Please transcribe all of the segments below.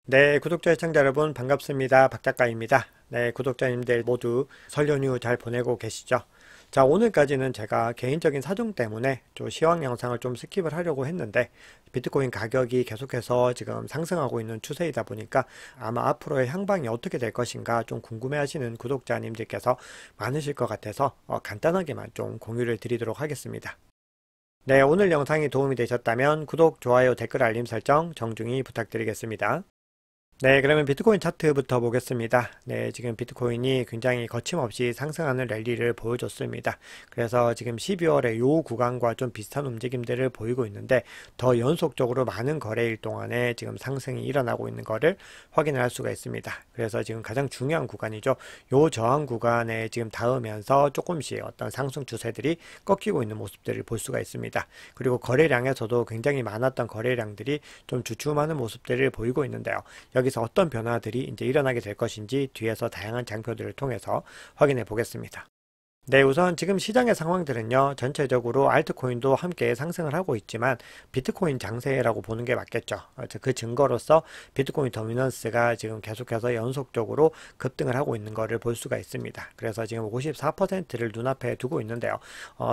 네, 구독자 시청자 여러분 반갑습니다. 박 작가입니다. 네, 구독자님들 모두 설 연휴 잘 보내고 계시죠? 자, 오늘까지는 제가 개인적인 사정 때문에 좀 시황 영상을 좀 스킵을 하려고 했는데 비트코인 가격이 계속해서 지금 상승하고 있는 추세이다 보니까 아마 앞으로의 향방이 어떻게 될 것인가 좀 궁금해 하시는 구독자님들께서 많으실 것 같아서 간단하게만 좀 공유를 드리도록 하겠습니다. 네, 오늘 영상이 도움이 되셨다면 구독, 좋아요, 댓글, 알림 설정 정중히 부탁드리겠습니다. 네, 그러면 비트코인 차트부터 보겠습니다. 네, 지금 비트코인이 굉장히 거침없이 상승하는 랠리를 보여줬습니다. 그래서 지금 12월에 요 구간과 좀 비슷한 움직임들을 보이고 있는데 더 연속적으로 많은 거래일 동안에 지금 상승이 일어나고 있는 것을 확인할 수가 있습니다. 그래서 지금 가장 중요한 구간이죠. 요 저항 구간에 지금 닿으면서 조금씩 어떤 상승 추세들이 꺾이고 있는 모습들을 볼 수가 있습니다. 그리고 거래량에서도 굉장히 많았던 거래량들이 좀 주춤하는 모습들을 보이고 있는데요. 여기서 어떤 변화들이 이제 일어나게 될 것인지 뒤에서 다양한 장표들을 통해서 확인해 보겠습니다. 네, 우선 지금 시장의 상황들은요, 전체적으로 알트코인도 함께 상승을 하고 있지만 비트코인 장세라고 보는 게 맞겠죠. 그 증거로서 비트코인 도미넌스가 지금 계속해서 연속적으로 급등을 하고 있는 것을 볼 수가 있습니다. 그래서 지금 54%를 눈앞에 두고 있는데요.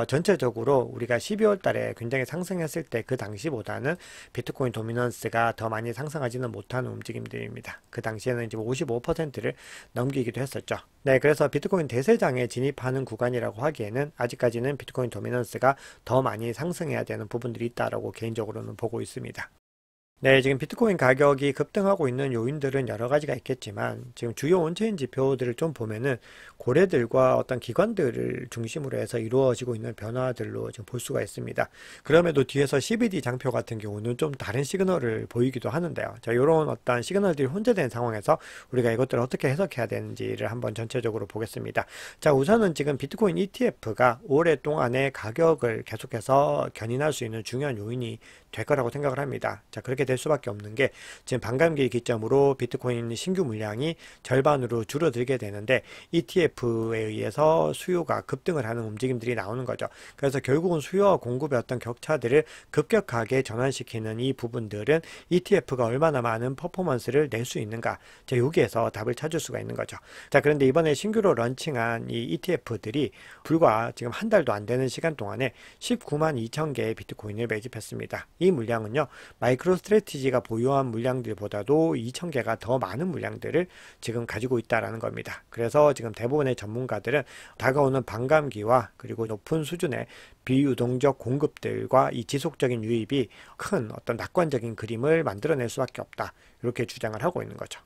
전체적으로 우리가 12월 달에 굉장히 상승했을 때 그 당시보다는 비트코인 도미넌스가 더 많이 상승하지는 못하는 움직임들입니다. 그 당시에는 이제 55%를 넘기기도 했었죠. 네, 그래서 비트코인 대세장에 진입하는 구간이라고 하기에는 아직까지는 비트코인 도미넌스가 더 많이 상승해야 되는 부분들이 있다라고 개인적으로는 보고 있습니다. 네, 지금 비트코인 가격이 급등하고 있는 요인들은 여러 가지가 있겠지만 지금 주요 온체인 지표들을 좀 보면은 고래들과 어떤 기관들을 중심으로 해서 이루어지고 있는 변화들로 지금 볼 수가 있습니다. 그럼에도 뒤에서 CBD 장표 같은 경우는 좀 다른 시그널을 보이기도 하는데요. 자, 이런 어떤 시그널들이 혼재된 상황에서 우리가 이것들을 어떻게 해석해야 되는지를 한번 전체적으로 보겠습니다. 자, 우선은 지금 비트코인 ETF가 오랫동안의 가격을 계속해서 견인할 수 있는 중요한 요인이 될 거라고 생각을 합니다. 자, 그렇게 될 수밖에 없는 게 지금 반감기 기점으로 비트코인 신규 물량이 절반으로 줄어들게 되는데 ETF에 의해서 수요가 급등을 하는 움직임들이 나오는 거죠. 그래서 결국은 수요와 공급의 어떤 격차들을 급격하게 전환시키는 이 부분들은 ETF가 얼마나 많은 퍼포먼스를 낼 수 있는가, 자, 여기에서 답을 찾을 수가 있는 거죠. 자, 그런데 이번에 신규로 런칭한 이 ETF들이 불과 지금 한 달도 안 되는 시간 동안에 19만 2천 개의 비트코인을 매집했습니다. 이 물량은요, 마이크로 스트래티지가 보유한 물량들보다도 2,000개가 더 많은 물량들을 지금 가지고 있다라는 겁니다. 그래서 지금 대부분의 전문가들은 다가오는 반감기와 그리고 높은 수준의 비유동적 공급들과 이 지속적인 유입이 큰 어떤 낙관적인 그림을 만들어낼 수밖에 없다, 이렇게 주장을 하고 있는 거죠.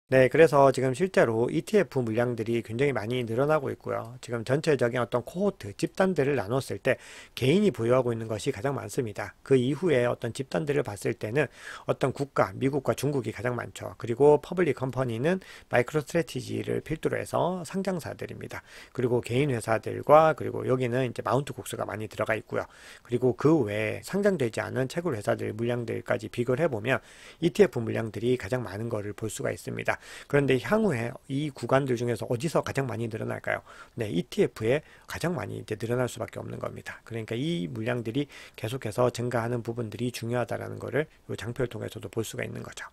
네, 그래서 지금 실제로 ETF 물량들이 굉장히 많이 늘어나고 있고요. 지금 전체적인 어떤 코호트, 집단들을 나눴을 때 개인이 보유하고 있는 것이 가장 많습니다. 그 이후에 어떤 집단들을 봤을 때는 어떤 국가, 미국과 중국이 가장 많죠. 그리고 퍼블릭 컴퍼니는 마이크로 스트래티지를 필두로 해서 상장사들입니다. 그리고 개인 회사들과 그리고 여기는 이제 마운트 곡수가 많이 들어가 있고요. 그리고 그 외에 상장되지 않은 채굴 회사들 물량들까지 비교를 해보면 ETF 물량들이 가장 많은 것을 볼 수가 있습니다. 그런데 향후에 이 구간들 중에서 어디서 가장 많이 늘어날까요? 네, ETF에 가장 많이 이제 늘어날 수밖에 없는 겁니다. 그러니까 이 물량들이 계속해서 증가하는 부분들이 중요하다라는 것을 이 장표를 통해서도 볼 수가 있는 거죠.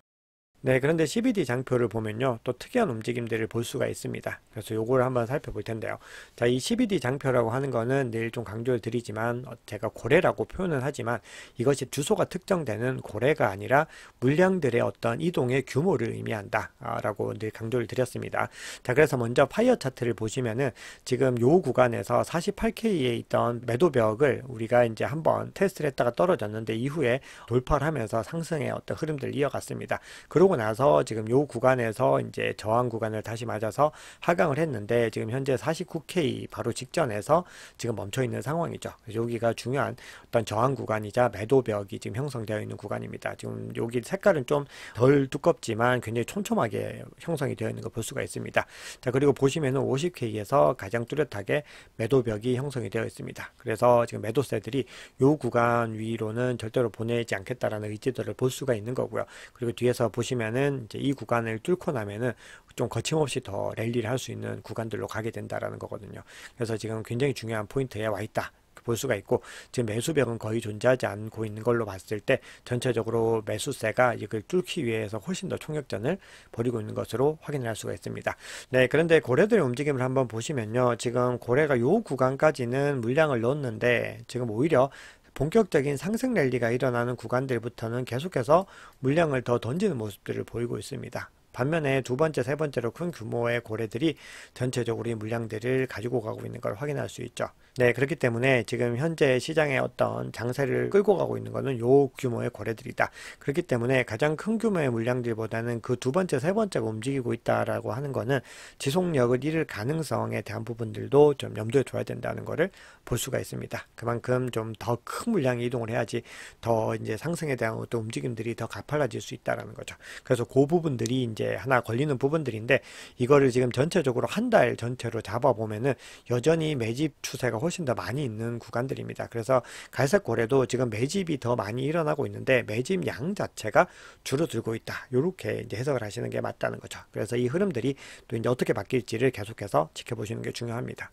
네, 그런데 CBD 장표를 보면요, 또 특이한 움직임들을 볼 수가 있습니다. 그래서 요거를 한번 살펴볼 텐데요. 자, 이 CBD 장표라고 하는 거는 늘 좀 강조를 드리지만 제가 고래라고 표현을 하지만 이것이 주소가 특정되는 고래가 아니라 물량들의 어떤 이동의 규모를 의미한다 라고 늘 강조를 드렸습니다. 자, 그래서 먼저 파이어 차트를 보시면은 지금 요 구간에서 48K에 있던 매도벽을 우리가 이제 한번 테스트를 했다가 떨어졌는데 이후에 돌파를 하면서 상승의 어떤 흐름들을 이어갔습니다. 그러고 나서 지금 요 구간에서 이제 저항 구간을 다시 맞아서 하강을 했는데 지금 현재 49K 바로 직전에서 지금 멈춰 있는 상황이죠. 여기가 중요한 어떤 저항 구간이자 매도벽이 지금 형성되어 있는 구간입니다. 지금 여기 색깔은 좀 덜 두껍지만 굉장히 촘촘하게 형성이 되어 있는 걸 볼 수가 있습니다. 자, 그리고 보시면은 50K에서 가장 뚜렷하게 매도벽이 형성이 되어 있습니다. 그래서 지금 매도세들이 요 구간 위로는 절대로 보내지 않겠다라는 의지들을 볼 수가 있는 거고요. 그리고 뒤에서 보시면은 이제 이 구간을 뚫고 나면은 좀 거침없이 더 랠리를 할 수 있는 구간들로 가게 된다라는 거거든요. 그래서 지금 굉장히 중요한 포인트에 와 있다, 이렇게 볼 수가 있고, 지금 매수벽은 거의 존재하지 않고 있는 걸로 봤을 때 전체적으로 매수세가 이걸 뚫기 위해서 훨씬 더 총력전을 벌이고 있는 것으로 확인을 할 수가 있습니다. 네, 그런데 고래들의 움직임을 한번 보시면요, 지금 고래가 요 구간까지는 물량을 넣었는데 지금 오히려 본격적인 상승 랠리가 일어나는 구간들부터는 계속해서 물량을 더 던지는 모습들을 보이고 있습니다. 반면에 두 번째, 세 번째로 큰 규모의 고래들이 전체적으로 이 물량들을 가지고 가고 있는 걸 확인할 수 있죠. 네, 그렇기 때문에 지금 현재 시장의 어떤 장세를 끌고 가고 있는 것은 요 규모의 고래들이다. 그렇기 때문에 가장 큰 규모의 물량들보다는 그 두 번째, 세 번째가 움직이고 있다라고 하는 거는 지속력을 잃을 가능성에 대한 부분들도 좀 염두에 둬야 된다는 것을 볼 수가 있습니다. 그만큼 좀 더 큰 물량이 이동을 해야지 더 이제 상승에 대한 어떤 움직임들이 더 가팔라질 수 있다라는 거죠. 그래서 그 부분들이 이제 하나 걸리는 부분들인데, 이거를 지금 전체적으로 한 달 전체로 잡아보면은 여전히 매집 추세가 훨씬 더 많이 있는 구간들입니다. 그래서 갈색 고래도 지금 매집이 더 많이 일어나고 있는데 매집 양 자체가 줄어들고 있다. 이렇게 이제 해석을 하시는 게 맞다는 거죠. 그래서 이 흐름들이 또 이제 어떻게 바뀔지를 계속해서 지켜보시는 게 중요합니다.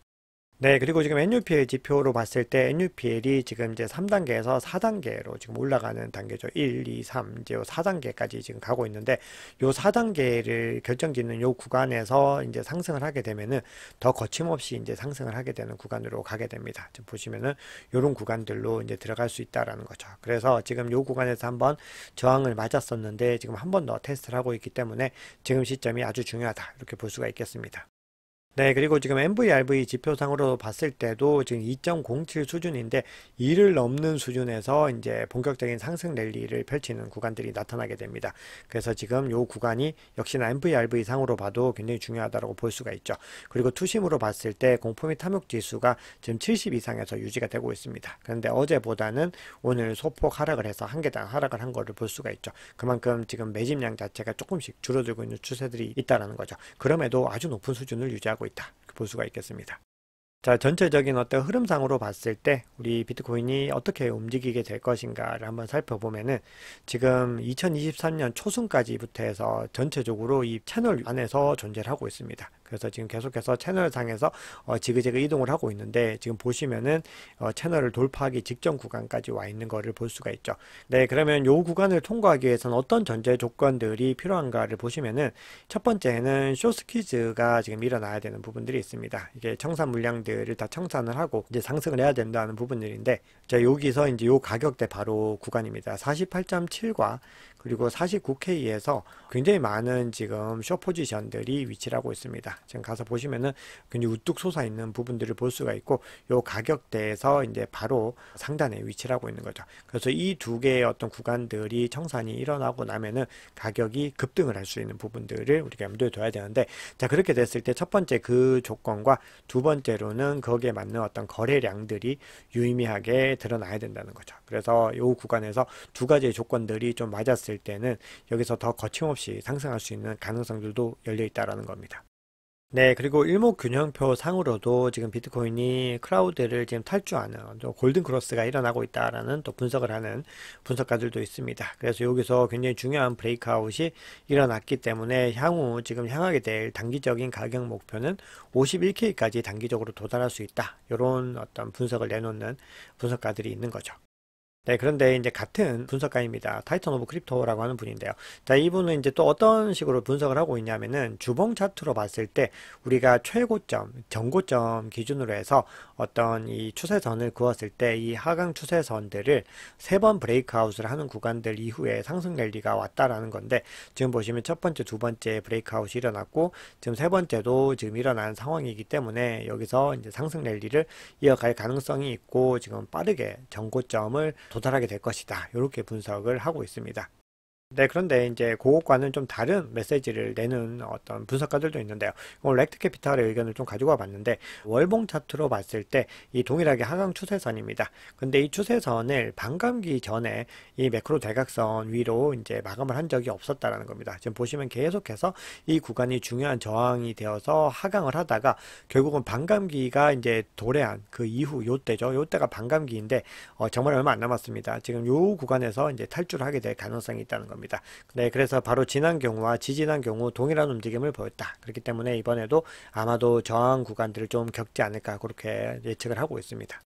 네, 그리고 지금 NUPL 지표로 봤을 때 NUPL이 지금 이제 3단계에서 4단계로 지금 올라가는 단계죠. 1, 2, 3, 이제 4단계까지 지금 가고 있는데, 요 4단계를 결정짓는 요 구간에서 이제 상승을 하게 되면은 더 거침없이 이제 상승을 하게 되는 구간으로 가게 됩니다. 지금 보시면은 요런 구간들로 이제 들어갈 수 있다라는 거죠. 그래서 지금 요 구간에서 한번 저항을 맞았었는데 지금 한 번 더 테스트를 하고 있기 때문에 지금 시점이 아주 중요하다. 이렇게 볼 수가 있겠습니다. 네, 그리고 지금 MVRV 지표상으로 봤을 때도 지금 2.07 수준인데 이를 넘는 수준에서 이제 본격적인 상승 랠리를 펼치는 구간들이 나타나게 됩니다. 그래서 지금 요 구간이 역시나 MVRV 상으로 봐도 굉장히 중요하다고 볼 수가 있죠. 그리고 투심으로 봤을 때 공포 및 탐욕 지수가 지금 70 이상에서 유지가 되고 있습니다. 그런데 어제보다는 오늘 소폭 하락을 해서 한 계단 하락을 한 거를 볼 수가 있죠. 그만큼 지금 매집량 자체가 조금씩 줄어들고 있는 추세들이 있다라는 거죠. 그럼에도 아주 높은 수준을 유지하고 있다. 볼 수가 있겠습니다. 자, 전체적인 어떤 흐름상으로 봤을 때 우리 비트코인이 어떻게 움직이게 될 것인가를 한번 살펴보면은, 지금 2023년 초순까지부터 해서 전체적으로 이 채널 안에서 존재를 하고 있습니다. 그래서 지금 계속해서 채널상에서 지그재그 이동을 하고 있는데, 지금 보시면은 채널을 돌파하기 직전 구간까지 와 있는 것을 볼 수가 있죠. 네, 그러면 이 구간을 통과하기 위해서는 어떤 전제 조건들이 필요한가를 보시면은, 첫 번째는 숏스퀴즈가 지금 일어나야 되는 부분들이 있습니다. 이게 청산 물량들을 다 청산을 하고 이제 상승을 해야 된다는 부분들인데, 자, 여기서 이제 요 가격대 바로 구간입니다. 48.7과 그리고 49K에서 굉장히 많은 지금 숏 포지션들이 위치를 하고 있습니다. 지금 가서 보시면은 굉장히 우뚝 솟아 있는 부분들을 볼 수가 있고, 요 가격대에서 이제 바로 상단에 위치를 하고 있는 거죠. 그래서 이 두 개의 어떤 구간들이 청산이 일어나고 나면은 가격이 급등을 할 수 있는 부분들을 우리가 염두에 둬야 되는데, 자, 그렇게 됐을 때 첫 번째 그 조건과 두 번째로는 거기에 맞는 어떤 거래량들이 유의미하게 드러나야 된다는 거죠. 그래서 요 구간에서 두 가지의 조건들이 좀 맞았을 때는 여기서 더 거침없이 상승할 수 있는 가능성들도 열려 있다라는 겁니다. 네, 그리고 일목균형표 상으로도 지금 비트코인이 크라우드를 지금 탈주하는 골든 크로스가 일어나고 있다라는 또 분석을 하는 분석가들도 있습니다. 그래서 여기서 굉장히 중요한 브레이크아웃이 일어났기 때문에 향후 지금 향하게 될 단기적인 가격 목표는 51K까지 단기적으로 도달할 수 있다. 이런 어떤 분석을 내놓는 분석가들이 있는 거죠. 네, 그런데 이제 같은 분석가입니다. 타이탄 오브 크립토라고 하는 분인데요. 자, 이분은 이제 또 어떤 식으로 분석을 하고 있냐면은, 주봉 차트로 봤을 때 우리가 최고점, 전고점 기준으로 해서 어떤 이 추세선을 그었을 때 이 하강 추세선들을 세 번 브레이크아웃을 하는 구간들 이후에 상승 랠리가 왔다라는 건데, 지금 보시면 첫 번째, 두 번째 브레이크아웃이 일어났고 지금 세 번째도 지금 일어난 상황이기 때문에 여기서 이제 상승 랠리를 이어갈 가능성이 있고 지금 빠르게 전고점을 도달하게 될 것이다. 이렇게 분석을 하고 있습니다. 네, 그런데 이제 그것과는 좀 다른 메시지를 내는 어떤 분석가들도 있는데요. 오늘 렉트 캐피탈의 의견을 좀 가지고 와봤는데, 월봉 차트로 봤을 때 이 동일하게 하강 추세선입니다. 근데 이 추세선을 반감기 전에 이 매크로 대각선 위로 이제 마감을 한 적이 없었다라는 겁니다. 지금 보시면 계속해서 이 구간이 중요한 저항이 되어서 하강을 하다가 결국은 반감기가 이제 도래한 그 이후 요때죠. 요때가 반감기인데 정말 얼마 안 남았습니다. 지금 요 구간에서 이제 탈주를 하게 될 가능성이 있다는 겁니다. 네, 그래서 바로 지난 경우와 지지난 경우 동일한 움직임을 보였다. 그렇기 때문에 이번에도 아마도 저항 구간들을 좀 겪지 않을까 그렇게 예측을 하고 있습니다.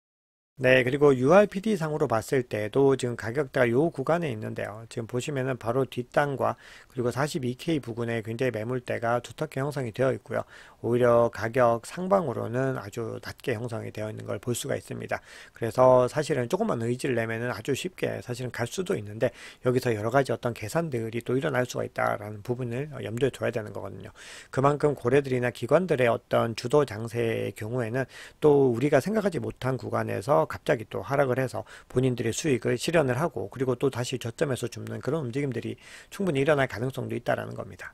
네, 그리고 URPD 상으로 봤을 때도 지금 가격대가 이 구간에 있는데요. 지금 보시면은 바로 뒷단과 그리고 42K 부근에 굉장히 매물대가 두텁게 형성이 되어 있고요. 오히려 가격 상방으로는 아주 낮게 형성이 되어 있는 걸 볼 수가 있습니다. 그래서 사실은 조금만 의지를 내면은 아주 쉽게 사실은 갈 수도 있는데 여기서 여러 가지 어떤 계산들이 또 일어날 수가 있다라는 부분을 염두에 둬야 되는 거거든요. 그만큼 고래들이나 기관들의 어떤 주도 장세의 경우에는 또 우리가 생각하지 못한 구간에서 갑자기 또 하락을 해서 본인들의 수익을 실현을 하고 그리고 또 다시 저점에서 줍는 그런 움직임들이 충분히 일어날 가능성도 있다라는 겁니다.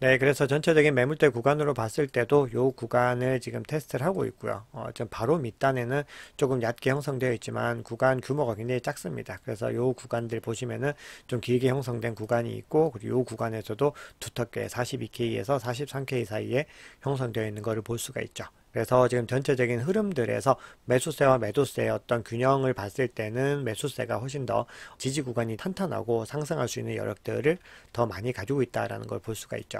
네, 그래서 전체적인 매물대 구간으로 봤을 때도 요 구간을 지금 테스트를 하고 있고요. 지금 바로 밑단에는 조금 얕게 형성되어 있지만 구간 규모가 굉장히 작습니다. 그래서 요 구간들 보시면은 좀 길게 형성된 구간이 있고 그리고 요 구간에서도 두텁게 42K에서 43K 사이에 형성되어 있는 것을 볼 수가 있죠. 그래서 지금 전체적인 흐름들에서 매수세와 매도세의 어떤 균형을 봤을 때는 매수세가 훨씬 더 지지 구간이 탄탄하고 상승할 수 있는 여력들을 더 많이 가지고 있다라는 걸 볼 수가 있죠.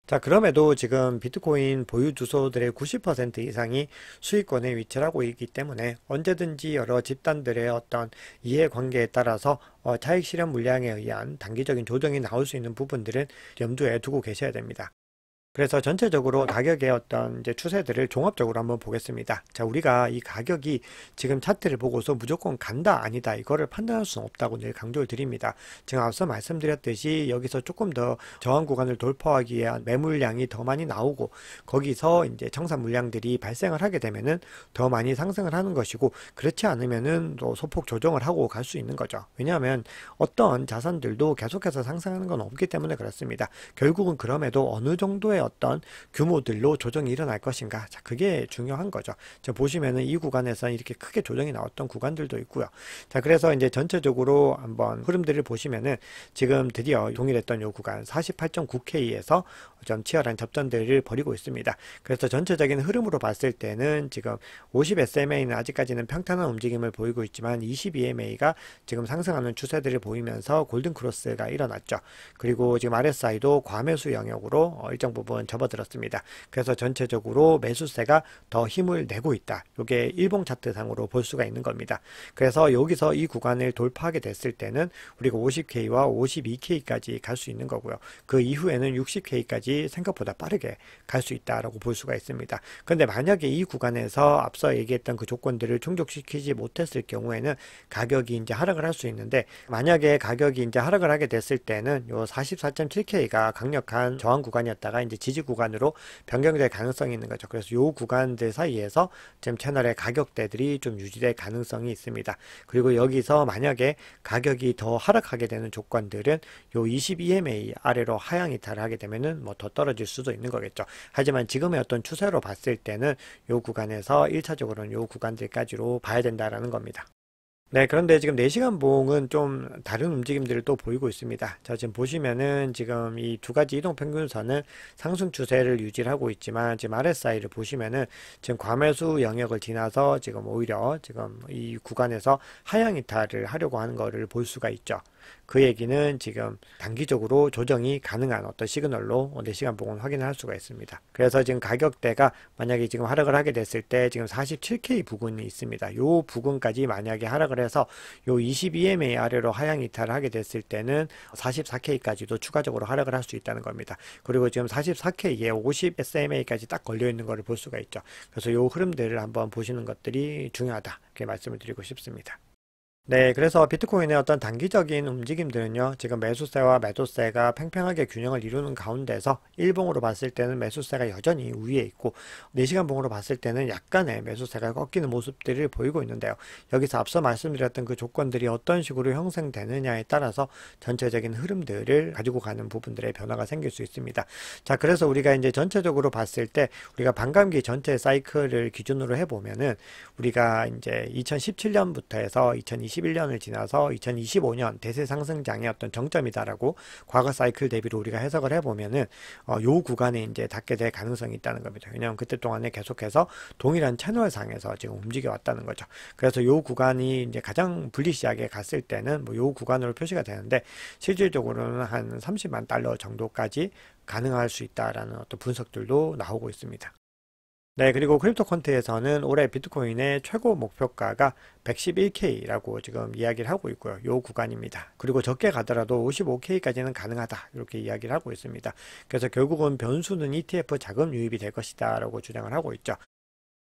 자, 그럼에도 지금 비트코인 보유 주소들의 90% 이상이 수익권에 위치를 하고 있기 때문에 언제든지 여러 집단들의 어떤 이해관계에 따라서 차익 실현 물량에 의한 단기적인 조정이 나올 수 있는 부분들은 염두에 두고 계셔야 됩니다. 그래서 전체적으로 가격의 어떤 이제 추세들을 종합적으로 한번 보겠습니다. 자, 우리가 이 가격이 지금 차트를 보고서 무조건 간다, 아니다, 이거를 판단할 수는 없다고 늘 강조를 드립니다. 지금 앞서 말씀드렸듯이 여기서 조금 더 저항 구간을 돌파하기 위한 매물량이 더 많이 나오고 거기서 이제 청산 물량들이 발생을 하게 되면은 더 많이 상승을 하는 것이고 그렇지 않으면은 또 소폭 조정을 하고 갈 수 있는 거죠. 왜냐하면 어떤 자산들도 계속해서 상승하는 건 없기 때문에 그렇습니다. 결국은 그럼에도 어느 정도의 어떤 규모들로 조정이 일어날 것인가. 자, 그게 중요한 거죠. 지금 보시면은 이 구간에서 이렇게 크게 조정이 나왔던 구간들도 있고요. 자, 그래서 이제 전체적으로 한번 흐름들을 보시면은 지금 드디어 동일했던 요 구간 48.9K에서 좀 치열한 접전들을 벌이고 있습니다. 그래서 전체적인 흐름으로 봤을 때는 지금 50SMA는 아직까지는 평탄한 움직임을 보이고 있지만 22MA가 지금 상승하는 추세들을 보이면서 골든 크로스가 일어났죠. 그리고 지금 RSI도 과매수 영역으로 일정 부분 접어들었습니다. 그래서 전체적으로 매수세가 더 힘을 내고 있다. 이게 일봉 차트상으로 볼 수가 있는 겁니다. 그래서 여기서 이 구간을 돌파하게 됐을 때는 우리가 50K와 52K까지 갈 수 있는 거고요. 그 이후에는 60K까지 생각보다 빠르게 갈 수 있다라고 볼 수가 있습니다. 그런데 만약에 이 구간에서 앞서 얘기했던 그 조건들을 충족시키지 못했을 경우에는 가격이 이제 하락을 할 수 있는데 만약에 가격이 이제 하락을 하게 됐을 때는 요 44.7K가 강력한 저항 구간이었다가 이제 지지 구간으로 변경될 가능성이 있는 거죠. 그래서 요 구간들 사이에서 지금 채널의 가격대들이 좀 유지될 가능성이 있습니다. 그리고 여기서 만약에 가격이 더 하락하게 되는 조건들은 요 22MA 아래로 하향 이탈을 하게 되면은 뭐 더 떨어질 수도 있는 거겠죠. 하지만 지금의 어떤 추세로 봤을 때는 요 구간에서 1차적으로는 요 구간들까지로 봐야 된다라는 겁니다. 네, 그런데 지금 4시간 봉은 좀 다른 움직임들을 또 보이고 있습니다. 자, 지금 보시면은 지금 이 두 가지 이동평균선은 상승 추세를 유지를 하고 있지만 지금 RSI를 보시면은 지금 과매수 영역을 지나서 지금 오히려 지금 이 구간에서 하향 이탈을 하려고 하는 것을 볼 수가 있죠. 그 얘기는 지금 단기적으로 조정이 가능한 어떤 시그널로 4시간 봉은 확인을 할 수가 있습니다. 그래서 지금 가격대가 만약에 지금 하락을 하게 됐을 때 지금 47K 부근이 있습니다. 요 부근까지 만약에 하락을 해서 요 22MA 아래로 하향 이탈을 하게 됐을 때는 44K까지도 추가적으로 하락을 할 수 있다는 겁니다. 그리고 지금 44K에 50SMA까지 딱 걸려 있는 것을 볼 수가 있죠. 그래서 요 흐름들을 한번 보시는 것들이 중요하다. 이렇게 말씀을 드리고 싶습니다. 네, 그래서 비트코인의 어떤 단기적인 움직임들은요, 지금 매수세와 매도세가 팽팽하게 균형을 이루는 가운데서 일봉으로 봤을 때는 매수세가 여전히 우위에 있고, 4시간 봉으로 봤을 때는 약간의 매수세가 꺾이는 모습들을 보이고 있는데요. 여기서 앞서 말씀드렸던 그 조건들이 어떤 식으로 형성되느냐에 따라서 전체적인 흐름들을 가지고 가는 부분들의 변화가 생길 수 있습니다. 자, 그래서 우리가 이제 전체적으로 봤을 때, 우리가 반감기 전체 사이클을 기준으로 해보면은, 우리가 이제 2017년부터 해서 2021년을 지나서 2025년 대세 상승장의 어떤 정점이다라고 과거 사이클 대비로 우리가 해석을 해보면은 요 구간에 이제 닿게 될 가능성이 있다는 겁니다. 왜냐하면 그때 동안에 계속해서 동일한 채널상에서 지금 움직여 왔다는 거죠. 그래서 요 구간이 이제 가장 불리시하게 갔을 때는 뭐 요 구간으로 표시가 되는데 실질적으로는 한 30만 달러 정도까지 가능할 수 있다라는 어떤 분석들도 나오고 있습니다. 네, 그리고 크립토컨트에서는 올해 비트코인의 최고 목표가가 111K라고 지금 이야기를 하고 있고요. 요 구간입니다. 그리고 적게 가더라도 55K까지는 가능하다. 이렇게 이야기를 하고 있습니다. 그래서 결국은 변수는 ETF 자금 유입이 될 것이다. 라고 주장을 하고 있죠.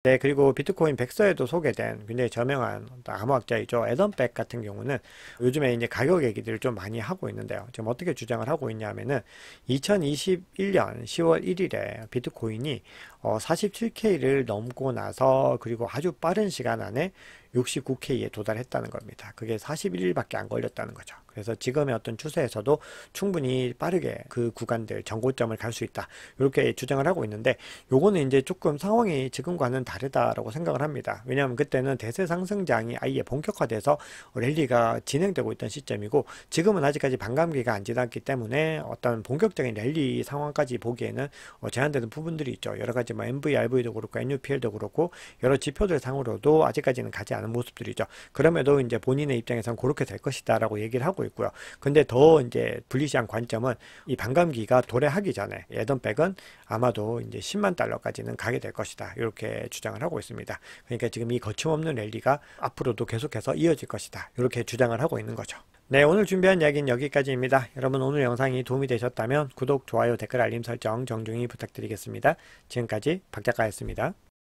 네, 그리고 비트코인 백서에도 소개된 굉장히 저명한 암호학자이죠. 애덤 백 같은 경우는 요즘에 이제 가격 얘기들을 좀 많이 하고 있는데요. 지금 어떻게 주장을 하고 있냐면은 2021년 10월 1일에 비트코인이 47K를 넘고 나서 그리고 아주 빠른 시간 안에 69K에 도달했다는 겁니다. 그게 41일밖에 안 걸렸다는 거죠. 그래서 지금의 어떤 추세에서도 충분히 빠르게 그 구간들 정고점을 갈 수 있다. 이렇게 주장을 하고 있는데 요거는 이제 조금 상황이 지금과는 다르다라고 생각을 합니다. 왜냐하면 그때는 대세 상승장이 아예 본격화돼서 랠리가 진행되고 있던 시점이고 지금은 아직까지 반감기가 안 지났기 때문에 어떤 본격적인 랠리 상황까지 보기에는 제한되는 부분들이 있죠. 여러 가지 뭐 MVRV도 그렇고 NUPL도 그렇고 여러 지표들 상으로도 아직까지는 가지 않은 모습들이죠. 그럼에도 이제 본인의 입장에서는 그렇게 될 것이다라고 얘기를 하고 있고요. 근데 더 이제 불리시한 관점은 이 반감기가 도래하기 전에 애덤백은 아마도 이제 10만 달러까지는 가게 될 것이다. 이렇게 주장을 하고 있습니다. 그러니까 지금 이 거침없는 랠리가 앞으로도 계속해서 이어질 것이다. 이렇게 주장을 하고 있는 거죠. 네, 오늘 준비한 이야기는 여기까지입니다. 여러분 오늘 영상이 도움이 되셨다면 구독, 좋아요, 댓글, 알림 설정 정중히 부탁드리겠습니다. 지금까지 박 작가였습니다.